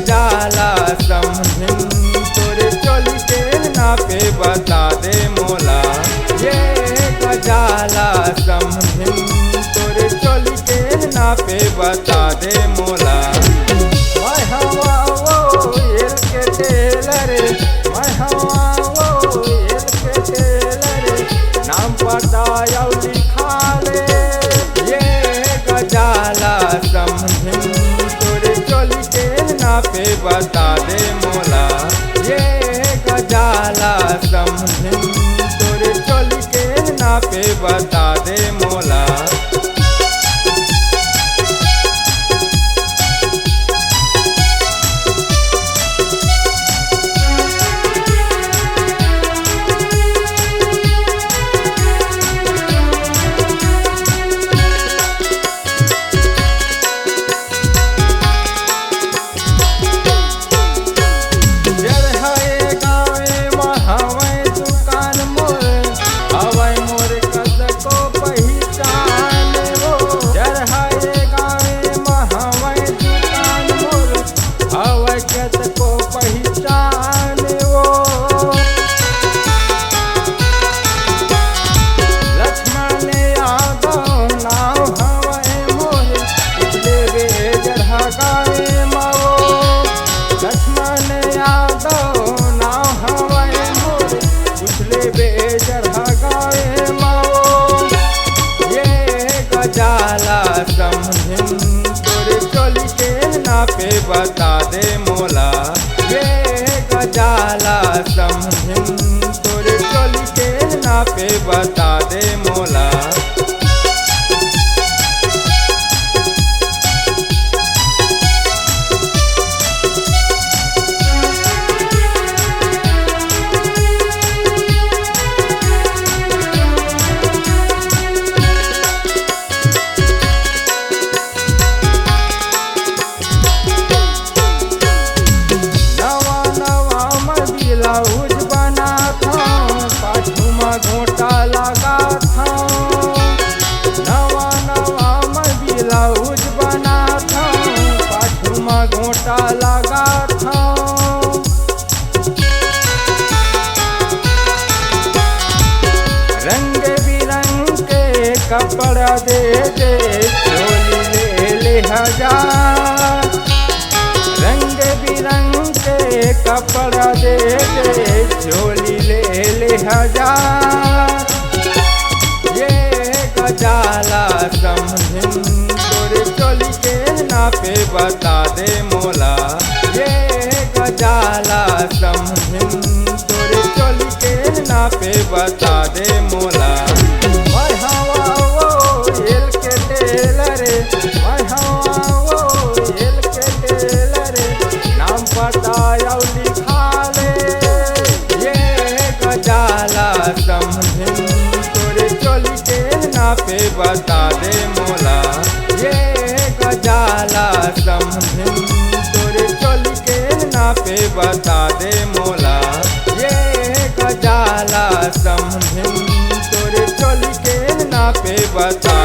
जाला समझिन तोरे चोली के नापे बता दे मोला। ये गजाला समझिन तोरे चोली के नापे बता दे मोला। मैं हवा वो एल के टेलर, मैं हवा वो एल के टेलर, नाम बताया लिखा ले। ये गजाला समझिन तोरे चोली के नापे बता दे मोला। ये गजाला समझिन तोरे चोली के नापे बता दे मोला। जाला समझिन तोरे चोली के नापे बता दे मोला। ये गजाला समझिन तोरे चोली के नापे बता दे मोला। ब्लाउज बना था पाछू में घोटा लगा था। नवा नवा में ब्लाउज बना था पाछू में घोटा लगा था। रंग बिरंग के कपड़ा दे दे चोली ले ले हजार। रंग बिरंग के कपड़ा दे दे चोली ले ले हजार। ये गजाला समझिन तोरे चोली के नापे बता दे मोला। ये गजाला समझिन तोरे चोली के नापे बता दे मोला। मैं हवा वो एल के टेलर, मैं हवा वो एल के टेलर, नाम बताया लिखा ले। ये गजाला समझिन तोरे चोली के नापे बता दे मोला। ये गजाला समझिन तोरे चोली के नापे बता दे मोला। ये गजाला समझिन तोरे चोली के नापे बता